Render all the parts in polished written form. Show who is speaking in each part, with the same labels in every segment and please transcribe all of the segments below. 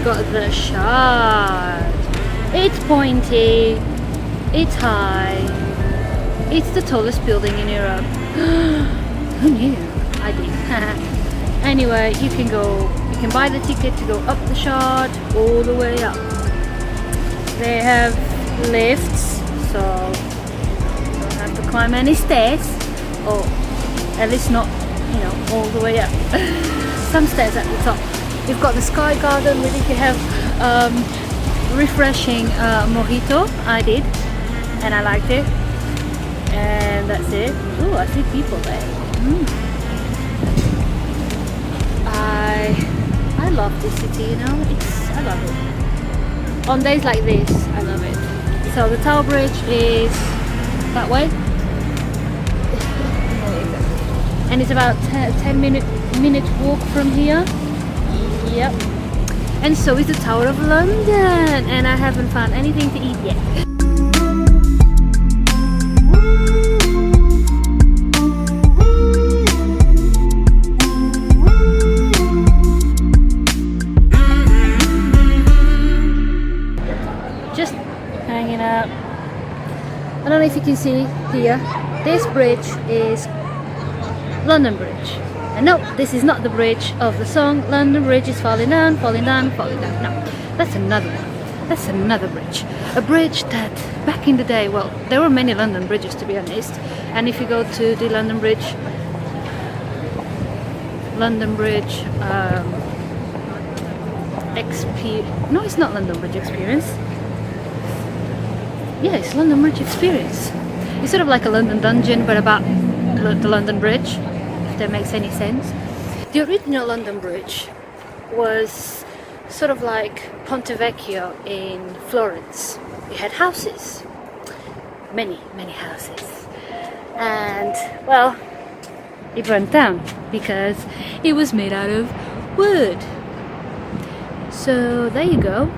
Speaker 1: got the Shard. It's pointy, it's high, it's the tallest building in Europe. Who knew? I did. Anyway, you can buy the ticket to go up the Shard all the way up. They have lifts, so you don't have to climb any stairs, or at least not, all the way up. Some stairs at the top. You've got the Sky Garden where you can have refreshing mojito. I did, and I liked it. And that's it. Oh, I see people there. I love this city, I love it. On days like this, I love it. So the Tower Bridge is that way. And it's about 10 minute walk from here. Yep. And so is the Tower of London, and I haven't found anything to eat yet. Just hanging out. I don't know if you can see here. This bridge is London Bridge. And no, this is not the bridge of the song London Bridge is falling down, falling down, falling down. No, that's another one. That's another bridge. A bridge that back in the day, well, there were many London bridges to be honest. And if you go to the London Bridge, no, it's not London Bridge Experience. Yeah, it's London Bridge Experience. It's sort of like a London Dungeon, but about the London Bridge, if that makes any sense. The original London Bridge was sort of like Ponte Vecchio in Florence. It had houses, many houses, and well, it burnt down because it was made out of wood. So there you go.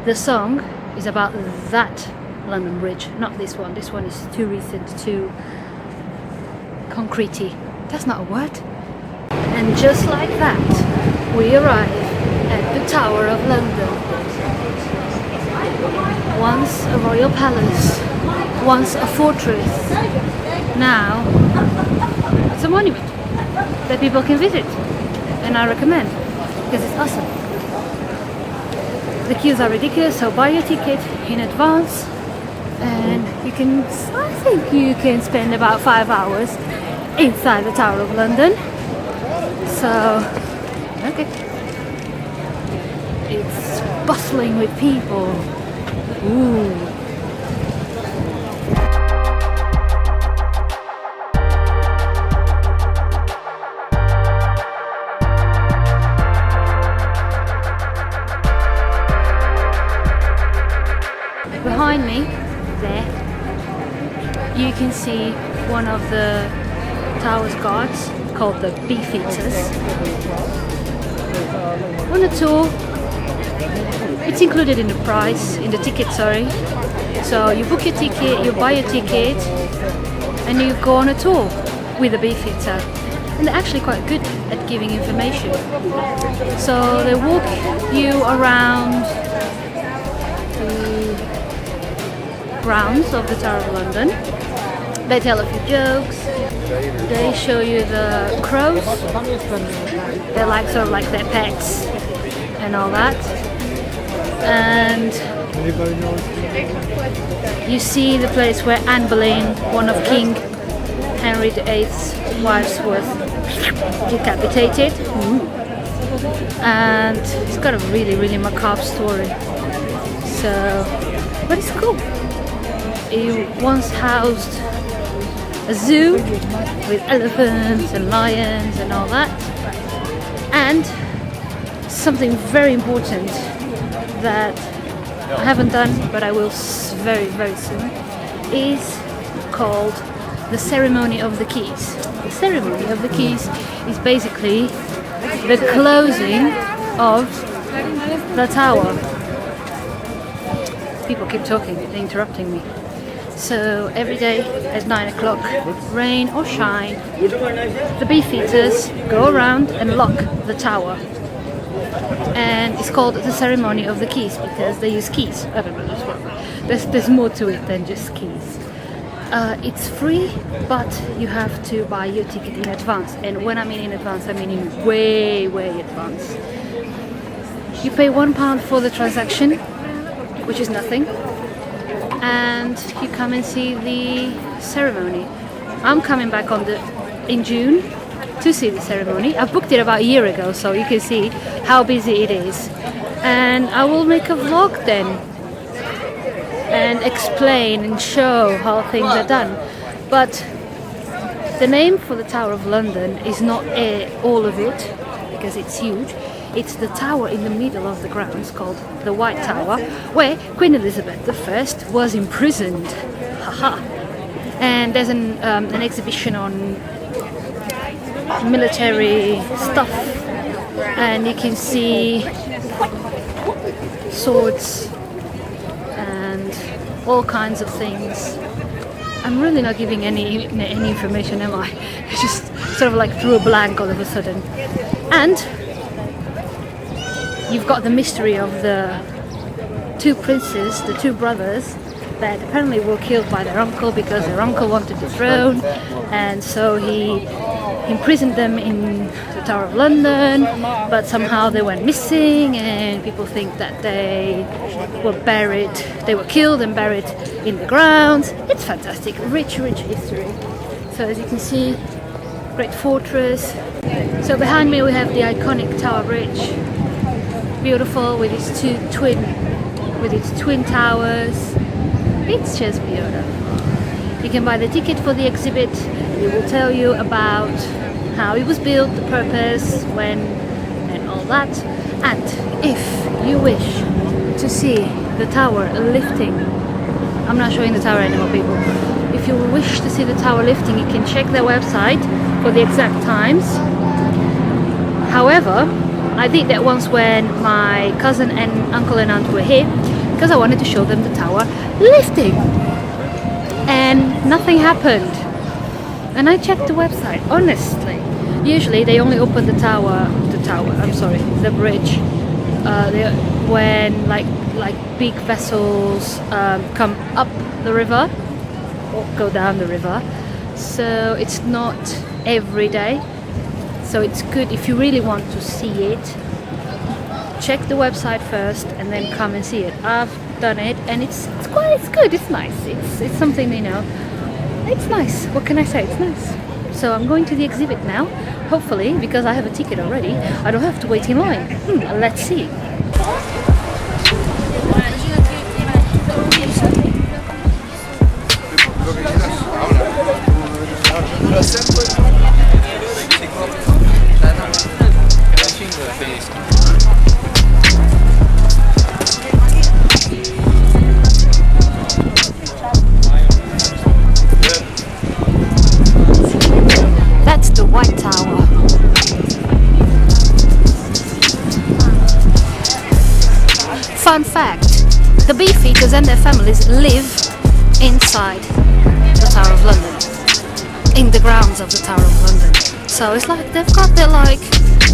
Speaker 1: The song is about that London Bridge, not this one. This one is too recent, too concretey. That's not a word. And just like that, we arrive at the Tower of London. Once a royal palace, once a fortress, now it's a monument that people can visit, and I recommend because it's awesome. The queues are ridiculous, so buy your ticket in advance, and I think you can spend about 5 hours inside the Tower of London. So, okay. It's bustling with people. Ooh. Behind me, there, you can see one of the tower's guards called the Beefeaters. On a tour, it's included in the price, in the ticket, sorry. So you book your ticket, you buy your ticket, and you go on a tour with the Beefeater. And they're actually quite good at giving information. So they walk you around the grounds of the Tower of London. They tell a few jokes. They show you the crows. They're like sort of like their pets and all that. And you see the place where Anne Boleyn, one of King Henry VIII's wives, was decapitated. And it's got a really macabre story. So, but it's cool. It once housed a zoo with elephants and lions and all that. And something very important that I haven't done, but I will very soon, is called the Ceremony of the Keys. The Ceremony of the Keys is basically the closing of the tower. People keep talking, they're interrupting me. So every day at 9 o'clock, rain or shine, the Beefeaters go around and lock the tower and it's called the ceremony of the keys because they use keys. I don't know, there's more to it than just keys. It's free, but you have to buy your ticket in advance, and when I mean in advance, I mean in way advance. You pay £1 for the transaction, which is nothing, and you come and see the ceremony. I'm coming back in June to see the ceremony. I booked it about a year ago, so you can see how busy it is. And I will make a vlog then and explain and show how things are done. But the name for the Tower of London is not all of it, because it's huge. It's the tower in the middle of the grounds called the White Tower, where Queen Elizabeth I was imprisoned. Haha. And there's an exhibition on military stuff, and you can see swords and all kinds of things. I'm really not giving any information, am I? It's just sort of like threw a blank all of a sudden. And you've got the mystery of the two princes, the two brothers, that apparently were killed by their uncle because their uncle wanted the throne, and so he imprisoned them in the Tower of London, but somehow they went missing, and people think that they were killed and buried in the grounds. It's fantastic, rich history. So as you can see, great fortress. So behind me we have the iconic Tower Bridge, beautiful with its twin towers. It's just beautiful. You can buy the ticket for the exhibit. It will tell you about how it was built, the purpose, when, and all that. And if you wish to see the tower lifting, I'm not showing the tower anymore, people. If you wish to see the tower lifting, you can check their website for the exact times. However, I did that once when my cousin and uncle and aunt were here, because I wanted to show them the tower lifting, and nothing happened. And I checked the website, honestly. Usually they only open the bridge when like big vessels come up the river or go down the river. So it's not every day. So it's good if you really want to see it. Check the website first and then come and see it. I've done it, and it's good. It's nice. It's something, you know. It's nice. What can I say? It's nice. So I'm going to the exhibit now. Hopefully, because I have a ticket already, I don't have to wait in line. Let's see. That's the White Tower. Fun fact, the Beefeaters and their families live inside the Tower of London, in the grounds of the Tower of London. So it's like they've got their like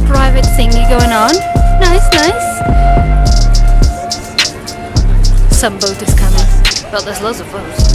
Speaker 1: private thingy going on. Nice. Some boat is coming. Well, there's loads of boats.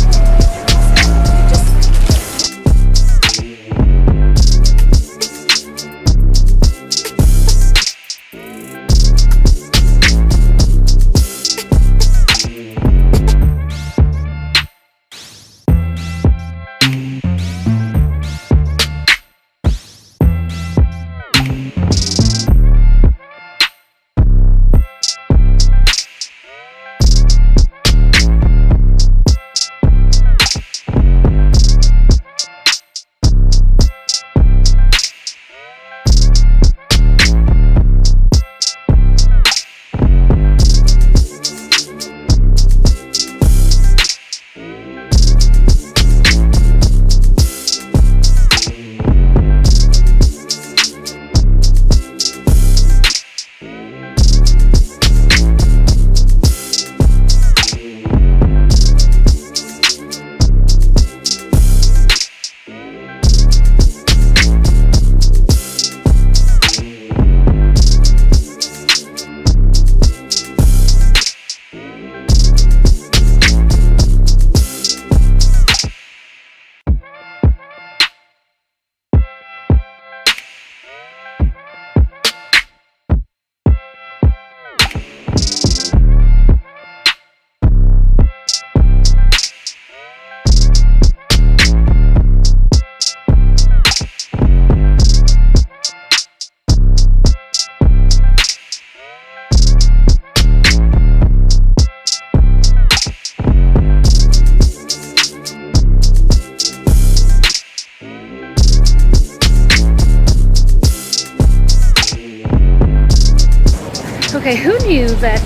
Speaker 1: that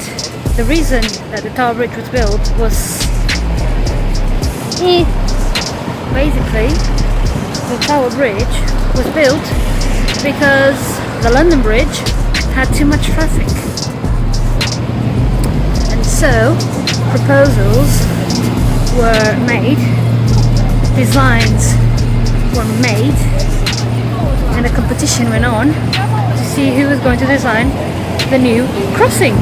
Speaker 1: the reason that the Tower Bridge was built was basically the Tower Bridge was built because the London Bridge had too much traffic, and so proposals were made, designs were made, and a competition went on to see who was going to design the new crossing.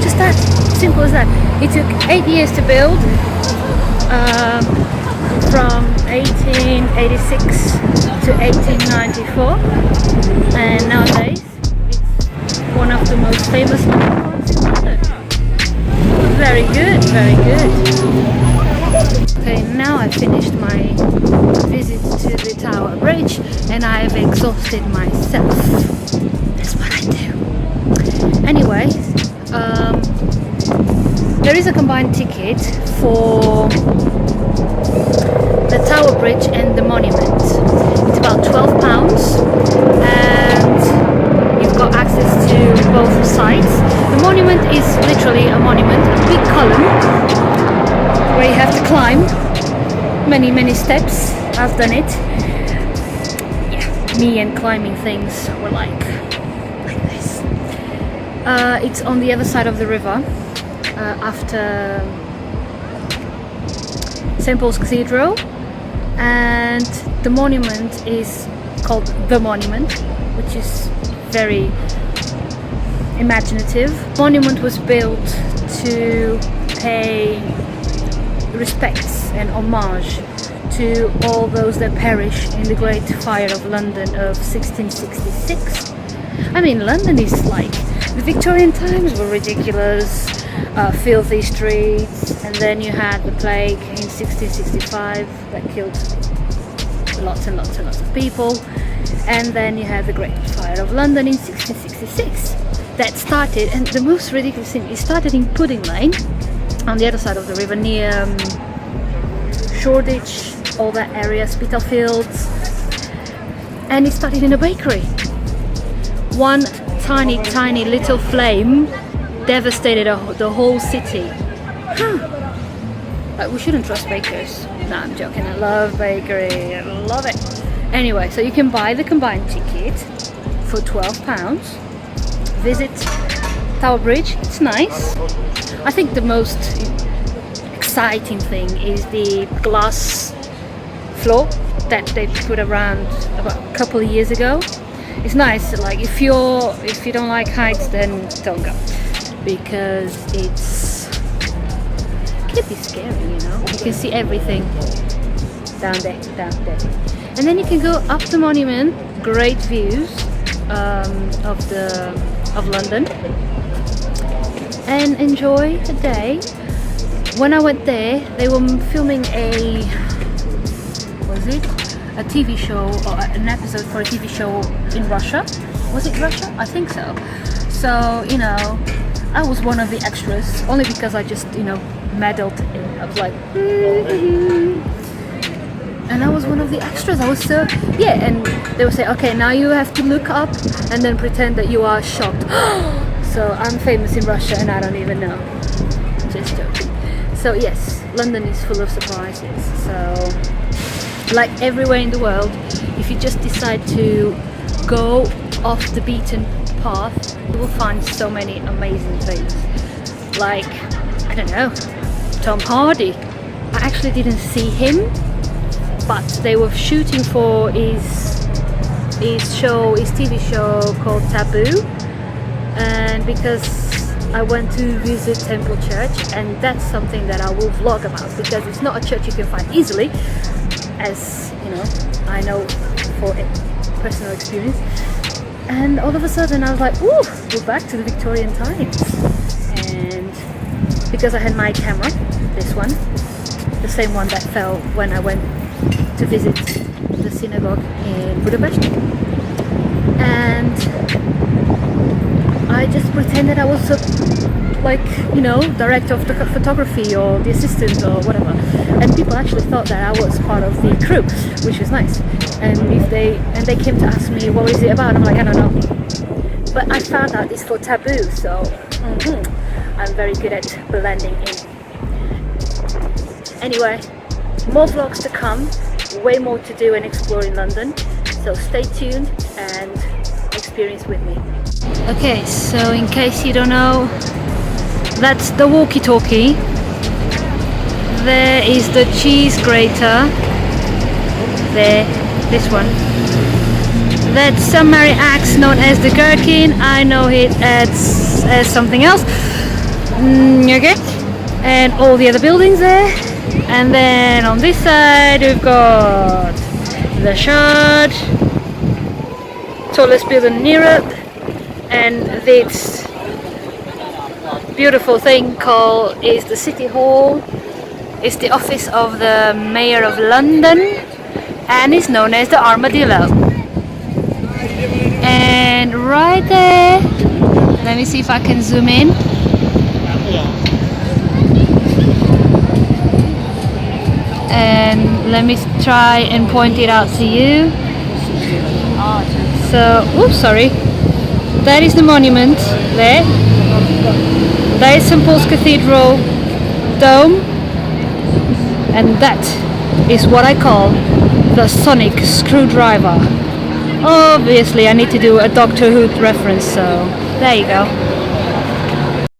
Speaker 1: Just that, simple as that. It took 8 years to build, from 1886 to 1894, and nowadays it's one of the most famous landmarks in London. Very good, very good. Okay, now I've finished my visit to the Tower Bridge and I've exhausted myself. That's what I do. Anyway, there is a combined ticket for the Tower Bridge and the monument. It's about £12 and you've got access to both sides. The monument is literally a monument, a big column where you have to climb many steps. I've done it. Yeah, me and climbing things were like this. It's on the other side of the river, after St. Paul's Cathedral, and the monument is called The Monument, which is very imaginative. The monument was built to pay respects and homage to all those that perished in the Great Fire of London of 1666. I mean, London is like, the Victorian times were ridiculous, filthy streets, and then you had the plague in 1665 that killed lots and lots of people, and then you had the Great Fire of London in 1666 that started, and the most ridiculous thing, it started in Pudding Lane on the other side of the river near Shoreditch, all that area, Spitalfields, and it started in a bakery. One tiny little flame devastated the whole city. Like, we shouldn't trust bakers. No, I'm joking, I love bakery, I love it. Anyway, so you can buy the combined ticket for £12. Visit Tower Bridge, it's nice. I think the most exciting thing is the glass floor that they put around about a couple of years ago. It's nice, like if you don't like heights, then don't go, because it can be scary, you know. You can see everything down there. And then you can go up the monument, great views of London, and enjoy the day. When I went there, they were filming a TV show, or an episode for a TV show in Russia. Was it Russia? I think so. So, you know, I was one of the extras, only because I just, you know, meddled in. I was like, and I was one of the extras. I was so, yeah, and they would say, okay, now you have to look up and then pretend that you are shocked. So I'm famous in Russia and I don't even know. Just joking. So yes, London is full of surprises. So, like everywhere in the world, if you just decide to go off the beaten path, you will find so many amazing things. Like, I don't know, Tom Hardy. I actually didn't see him, but they were shooting for his TV show called Taboo, and because I went to visit Temple Church, and that's something that I will vlog about, because it's not a church you can find easily, as you know, I know for personal experience. And all of a sudden I was like, ooh, we're back to the Victorian times. And because I had my camera, this one, the same one that fell when I went to visit the synagogue in Budapest, and I just pretended I was like, you know, director of the photography or the assistant or whatever, and people actually thought that I was part of the crew, which was nice. And they came to ask me, what is it about? I'm like, I don't know, but I found out it's for taboo, so I'm very good at blending in. Anyway, more vlogs to come, way more to do and explore in London, so stay tuned and experience with me. Okay, so in case you don't know, that's the walkie-talkie. There is the cheese grater. There, this one. That's some Mary axe known as the gherkin. I know it as something else. Okay, and all the other buildings there. And then on this side we've got the Shard, tallest building in Europe, and this beautiful thing called is the City Hall. It's the office of the Mayor of London and is known as the Armadillo. And right there, let me see if I can zoom in. And let me try and point it out to you. So, oops, sorry. That is the monument there. That is St. Paul's Cathedral dome. And that is what I call the sonic screwdriver. Obviously I need to do a Doctor Who reference, so there you go.